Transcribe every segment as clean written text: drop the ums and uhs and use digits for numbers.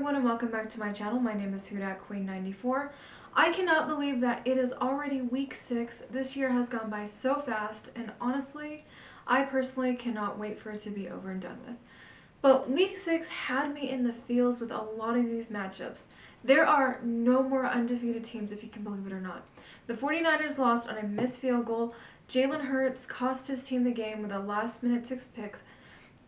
everyone and welcome back to my channel. My name is Queen94. I cannot believe that it is already week 6. This year has gone by so fast, and honestly, I personally cannot wait for it to be over and done with. But week 6 had me in the feels with a lot of these matchups. There are no more undefeated teams, if you can believe it or not. The 49ers lost on a missed field goal. Jalen Hurts cost his team the game with a last-minute 6 picks.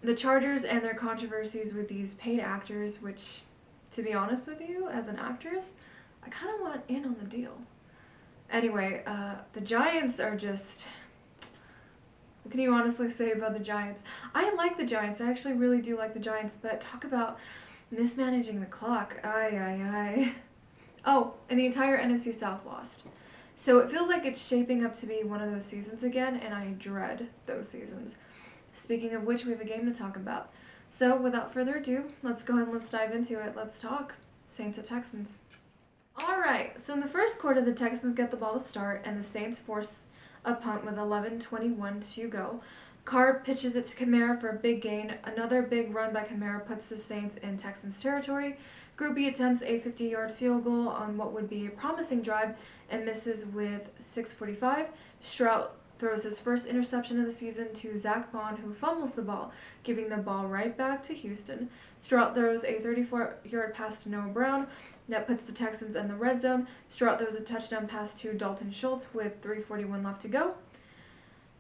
The Chargers and their controversies with these paid actors, which, to be honest with you, as an actress, I kind of want in on the deal. Anyway, the Giants are just... What can you honestly say about the Giants? I like the Giants. I actually really do like the Giants, but talk about mismanaging the clock. Ay. Oh, and the entire NFC South lost. So it feels like it's shaping up to be one of those seasons again, and I dread those seasons. Speaking of which, we have a game to talk about. So without further ado, let's go ahead and let's dive into it. Let's talk Saints at Texans. Alright, so in the first quarter, the Texans get the ball to start, and the Saints force a punt with 11:21 to go. Carr pitches it to Kamara for a big gain. Another big run by Kamara puts the Saints in Texans territory. Groupie attempts a 50-yard field goal on what would be a promising drive and misses with 6:45. Stroud throws his first interception of the season to Zach Bond, who fumbles the ball, giving the ball right back to Houston. Stroud throws a 34-yard pass to Noah Brown that puts the Texans in the red zone. Stroud throws a touchdown pass to Dalton Schultz with 3:41 left to go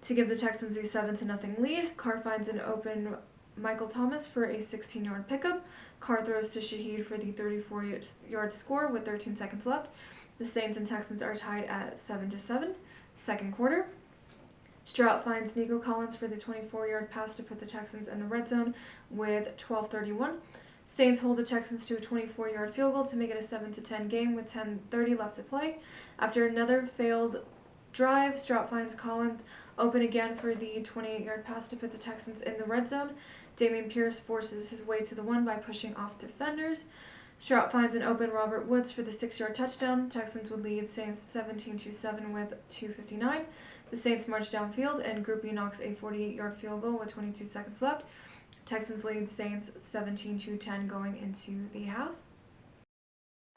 to give the Texans a 7-0 lead. Carr finds an open Michael Thomas for a 16-yard pickup. Carr throws to Shaheed for the 34-yard score with 13 seconds left. The Saints and Texans are tied at 7-7. Second quarter. Stroud finds Nico Collins for the 24-yard pass to put the Texans in the red zone with 12:31. Saints hold the Texans to a 24-yard field goal to make it a 7-10 game with 10:30 left to play. After another failed drive, Stroud finds Collins open again for the 28-yard pass to put the Texans in the red zone. Dameon Pierce forces his way to the one by pushing off defenders. Stroud finds an open Robert Woods for the 6-yard touchdown. Texans would lead Saints 17-7 with 2:59. The Saints march downfield, and Groupie knocks a 48-yard field goal with 22 seconds left. Texans lead Saints 17-10 going into the half.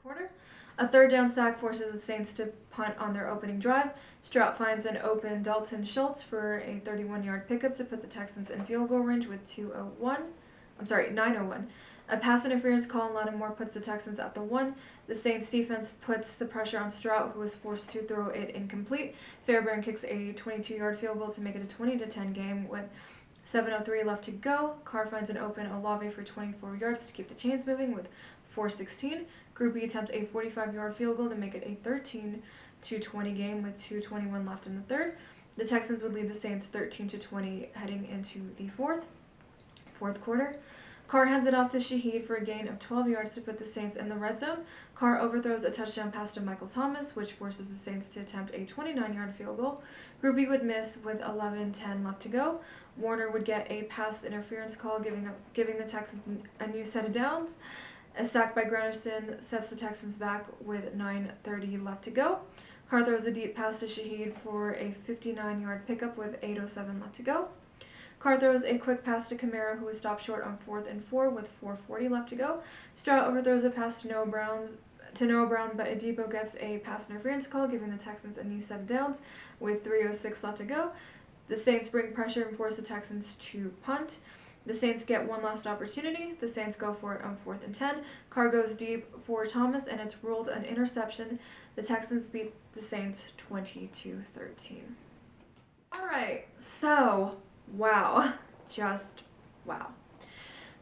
Quarter. A third down sack forces the Saints to punt on their opening drive. Stroud finds an open Dalton Schultz for a 31-yard pickup to put the Texans in field goal range with 9:01. A pass interference call on Lattimore puts the Texans at the 1. The Saints defense puts the pressure on Stroud, who is forced to throw it incomplete. Fairbairn kicks a 22-yard field goal to make it a 20-10 game with 7:03 left to go. Carr finds an open Olave for 24 yards to keep the chains moving with 4:16. Groupie attempts a 45-yard field goal to make it a 13-20 game with 2:21 left in the third. The Texans would lead the Saints 13-20 heading into the fourth quarter. Carr hands it off to Shaheed for a gain of 12 yards to put the Saints in the red zone. Carr overthrows a touchdown pass to Michael Thomas, which forces the Saints to attempt a 29-yard field goal. Groupie would miss with 11:10 left to go. Warner would get a pass interference call, giving the Texans a new set of downs. A sack by Granderson sets the Texans back with 9:30 left to go. Carr throws a deep pass to Shaheed for a 59-yard pickup with 8:07 left to go. Carr throws a quick pass to Kamara, who was stopped short on 4th and 4 with 4:40 left to go. Stroud overthrows a pass to Noah Brown, but Adebo gets a pass interference call, giving the Texans a new set of downs with 3:06 left to go. The Saints bring pressure and force the Texans to punt. The Saints get one last opportunity. The Saints go for it on 4th and 10. Carr goes deep for Thomas, and it's ruled an interception. The Texans beat the Saints 20-13. Alright, so... wow. Just wow.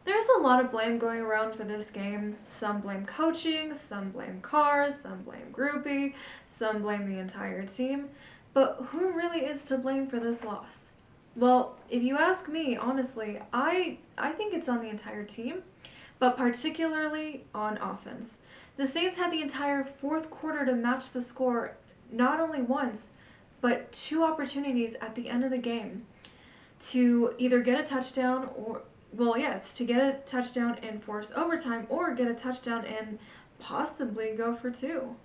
There's a lot of blame going around for this game. Some blame coaching, some blame Carr, some blame Groupie, some blame the entire team. But who really is to blame for this loss? Well, if you ask me, honestly, I think it's on the entire team, but particularly on offense. The Saints had the entire fourth quarter to match the score not only once, but 2 opportunities at the end of the game to either get a touchdown to get a touchdown and force overtime, or get a touchdown and possibly go for 2.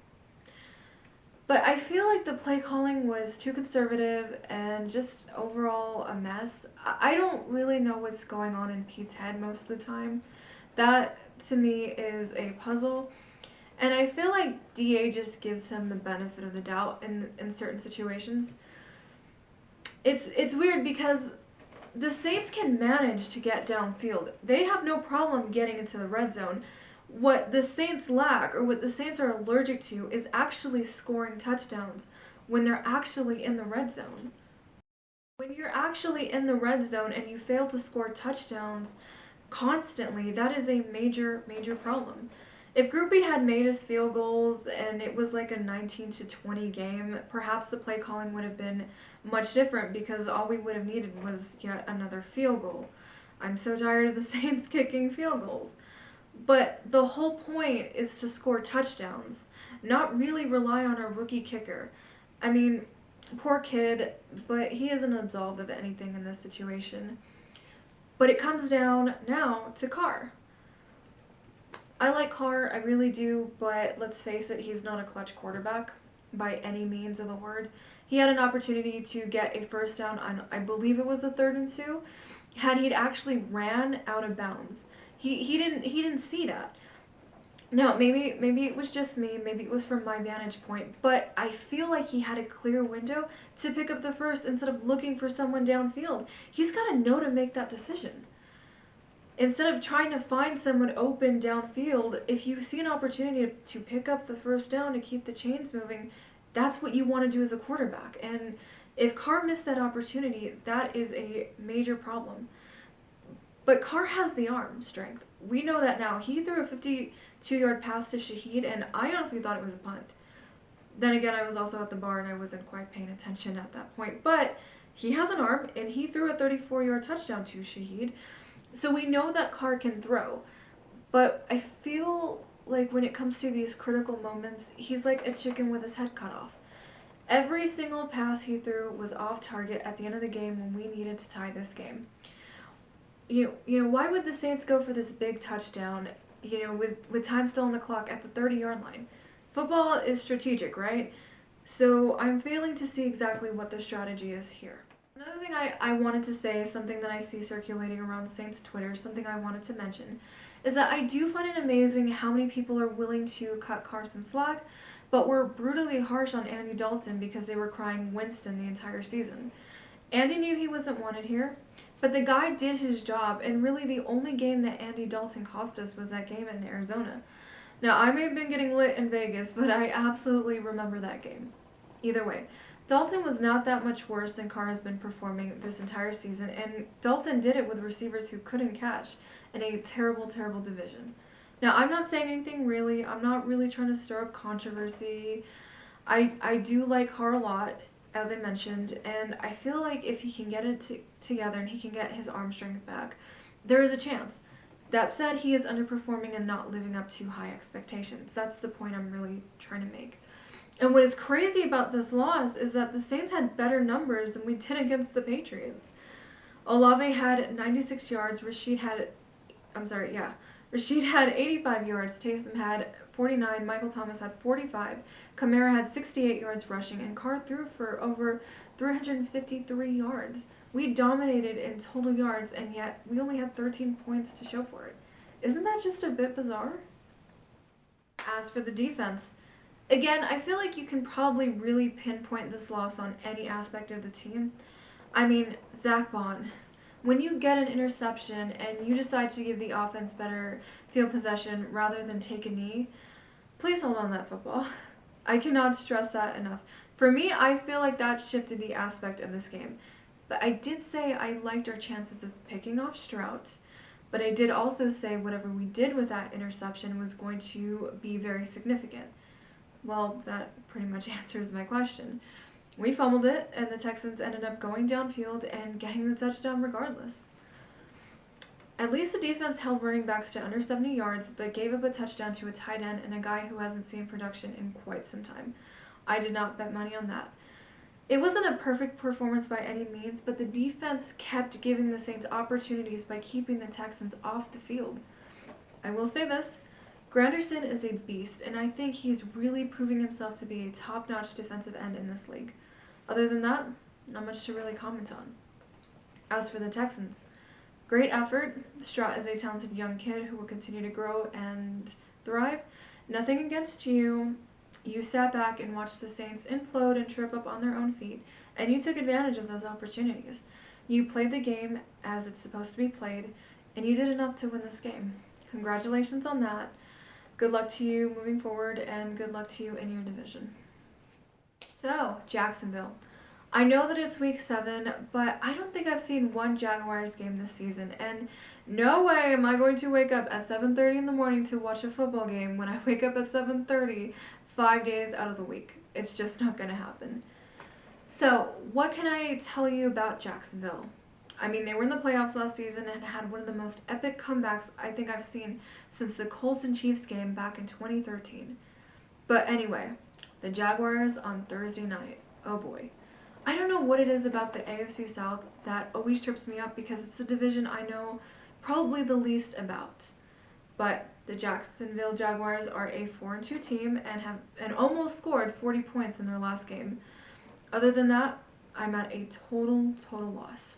But I feel like the play calling was too conservative and just overall a mess. I don't really know what's going on in Pete's head most of the time. That to me is a puzzle. And I feel like DA just gives him the benefit of the doubt in certain situations. It's weird because the Saints can manage to get downfield. They have no problem getting into the red zone. What the Saints lack, or what the Saints are allergic to, is actually scoring touchdowns when they're actually in the red zone. When you're actually in the red zone and you fail to score touchdowns constantly, that is a major, major problem. If Groupie had made his field goals and it was like a 19-20 game, perhaps the play calling would have been much different because all we would have needed was yet another field goal. I'm so tired of the Saints kicking field goals. But the whole point is to score touchdowns, not really rely on a rookie kicker. I mean, poor kid, but he isn't absolved of anything in this situation. But it comes down now to Carr. I like Carr, I really do, but let's face it, he's not a clutch quarterback by any means of the word. He had an opportunity to get a first down on, I believe it was a 3rd and 2, had he actually ran out of bounds. He didn't see that. Now, maybe it was just me, maybe it was from my vantage point, but I feel like he had a clear window to pick up the first instead of looking for someone downfield. He's got to know to make that decision. Instead of trying to find someone open downfield, if you see an opportunity to pick up the first down to keep the chains moving, that's what you want to do as a quarterback. And if Carr missed that opportunity, that is a major problem. But Carr has the arm strength. We know that now. He threw a 52-yard pass to Shaheed, and I honestly thought it was a punt. Then again, I was also at the bar, and I wasn't quite paying attention at that point. But he has an arm, and he threw a 34-yard touchdown to Shaheed. So we know that Carr can throw, but I feel like when it comes to these critical moments, he's like a chicken with his head cut off. Every single pass he threw was off target at the end of the game when we needed to tie this game. You know, why would the Saints go for this big touchdown, with time still on the clock at the 30-yard line? Football is strategic, right? So I'm failing to see exactly what the strategy is here. Another thing I wanted to say, something that I see circulating around Saints Twitter, something I wanted to mention, is that I do find it amazing how many people are willing to cut Carr some slack, but were brutally harsh on Andy Dalton because they were crying Winston the entire season. Andy knew he wasn't wanted here, but the guy did his job, and really the only game that Andy Dalton cost us was that game in Arizona. Now, I may have been getting lit in Vegas, but I absolutely remember that game. Either way, Dalton was not that much worse than Carr has been performing this entire season, and Dalton did it with receivers who couldn't catch in a terrible, terrible division. Now, I'm not saying anything really. I'm not really trying to stir up controversy. I do like Carr a lot, as I mentioned, and I feel like if he can get it together and he can get his arm strength back, there is a chance. That said, he is underperforming and not living up to high expectations. That's the point I'm really trying to make. And what is crazy about this loss is that the Saints had better numbers than we did against the Patriots. Olave had 96 yards, Rashid had 85 yards, Taysom had 49, Michael Thomas had 45, Kamara had 68 yards rushing, and Carr threw for over 353 yards. We dominated in total yards, and yet we only had 13 points to show for it. Isn't that just a bit bizarre? As for the defense, again, I feel like you can probably really pinpoint this loss on any aspect of the team. I mean, Zach Bond, when you get an interception and you decide to give the offense better field possession rather than take a knee, please hold on to that football. I cannot stress that enough. For me, I feel like that shifted the aspect of this game. But I did say I liked our chances of picking off Stroud, but I did also say whatever we did with that interception was going to be very significant. Well, that pretty much answers my question. We fumbled it, and the Texans ended up going downfield and getting the touchdown regardless. At least the defense held running backs to under 70 yards, but gave up a touchdown to a tight end and a guy who hasn't seen production in quite some time. I did not bet money on that. It wasn't a perfect performance by any means, but the defense kept giving the Saints opportunities by keeping the Texans off the field. I will say this. Granderson is a beast, and I think he's really proving himself to be a top-notch defensive end in this league. Other than that, not much to really comment on. As for the Texans, Great effort. Stroud is a talented young kid who will continue to grow and thrive. Nothing against you. You sat back and watched the Saints implode and trip up on their own feet, and you took advantage of those opportunities. You played the game as it's supposed to be played, and you did enough to win this game. Congratulations on that. Good luck to you moving forward, and good luck to you in your division. So, Jacksonville. I know that it's week 7, but I don't think I've seen one Jaguars game this season, and no way am I going to wake up at 7:30 in the morning to watch a football game when I wake up at 7:30 5 days out of the week. It's just not going to happen. So, what can I tell you about Jacksonville? I mean, they were in the playoffs last season and had one of the most epic comebacks I think I've seen since the Colts and Chiefs game back in 2013. But anyway, the Jaguars on Thursday night. Oh boy. I don't know what it is about the AFC South that always trips me up because it's the division I know probably the least about. But the Jacksonville Jaguars are a 4-2 team and almost scored 40 points in their last game. Other than that, I'm at a total loss.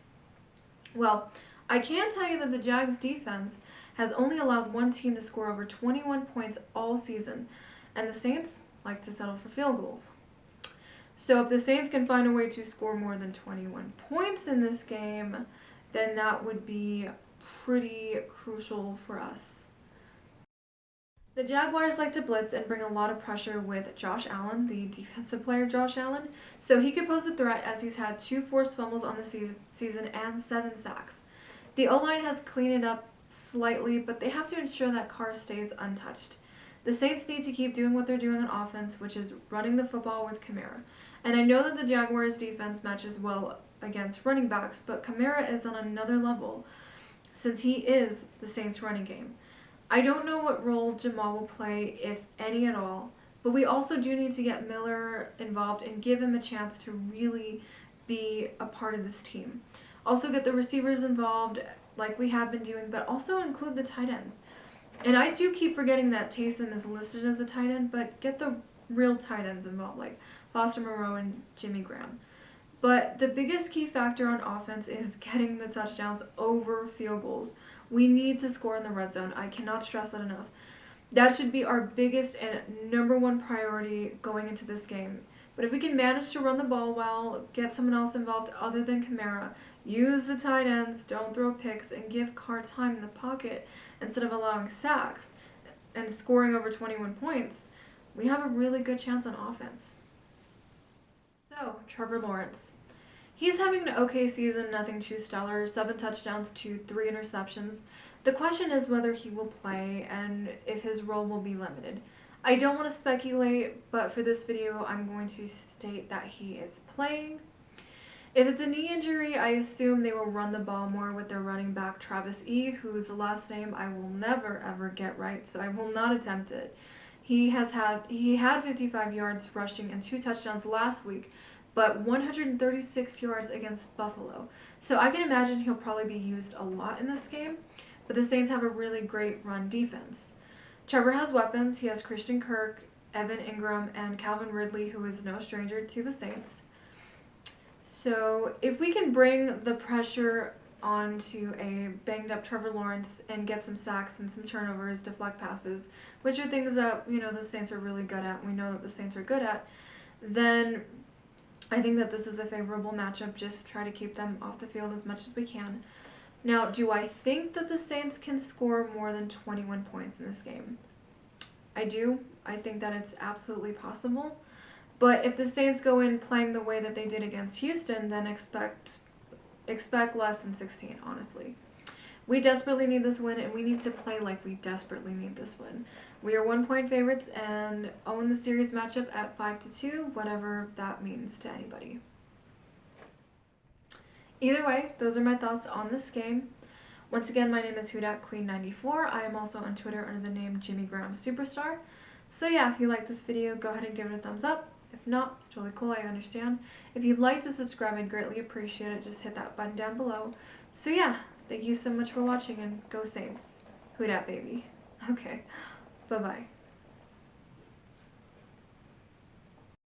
Well, I can tell you that the Jags defense has only allowed one team to score over 21 points all season, and the Saints like to settle for field goals. So if the Saints can find a way to score more than 21 points in this game, then that would be pretty crucial for us. The Jaguars like to blitz and bring a lot of pressure with Josh Allen, the defensive player Josh Allen, so he could pose a threat as he's had 2 forced fumbles on the season and 7 sacks. The O-line has cleaned it up slightly, but they have to ensure that Carr stays untouched. The Saints need to keep doing what they're doing on offense, which is running the football with Kamara. And I know that the Jaguars' defense matches well against running backs, but Kamara is on another level since he is the Saints' running game. I don't know what role Jamal will play, if any at all, but we also do need to get Miller involved and give him a chance to really be a part of this team. Also get the receivers involved like we have been doing, but also include the tight ends. And I do keep forgetting that Taysom is listed as a tight end, but get the real tight ends involved, like Foster Moreau and Jimmy Graham. But the biggest key factor on offense is getting the touchdowns over field goals. We need to score in the red zone. I cannot stress that enough. That should be our biggest and #1 priority going into this game. But if we can manage to run the ball well, get someone else involved other than Kamara, use the tight ends, don't throw picks, and give Carr time in the pocket instead of allowing sacks and scoring over 21 points, we have a really good chance on offense. So, Trevor Lawrence. He's having an okay season, nothing too stellar, 7 touchdowns to 3 interceptions. The question is whether he will play and if his role will be limited. I don't want to speculate, but for this video, I'm going to state that he is playing. If it's a knee injury, I assume they will run the ball more with their running back Travis E., whose last name I will never ever get right, so I will not attempt it. He had 55 yards rushing and 2 touchdowns last week, but 136 yards against Buffalo. So I can imagine he'll probably be used a lot in this game, but the Saints have a really great run defense. Trevor has weapons. He has Christian Kirk, Evan Ingram, and Calvin Ridley, who is no stranger to the Saints. So if we can bring the pressure onto a banged-up Trevor Lawrence and get some sacks and some turnovers, deflect passes, which are things that, the Saints are really good at, we know that the Saints are good at, then I think that this is a favorable matchup. Just try to keep them off the field as much as we can. Now, do I think that the Saints can score more than 21 points in this game? I do. I think that it's absolutely possible. But if the Saints go in playing the way that they did against Houston, then expect less than 16, honestly. We desperately need this win, and we need to play like we desperately need this win. We are 1-point favorites and own the series matchup at 5-2, whatever that means to anybody. Either way, those are my thoughts on this game. Once again, my name is Queen94. I am also on Twitter under the name Jimmy Graham Superstar. So yeah, if you like this video, go ahead and give it a thumbs up. If not, it's totally cool, I understand. If you'd like to subscribe, I'd greatly appreciate it. Just hit that button down below. So yeah, thank you so much for watching, and go Saints. Baby. Okay, bye-bye.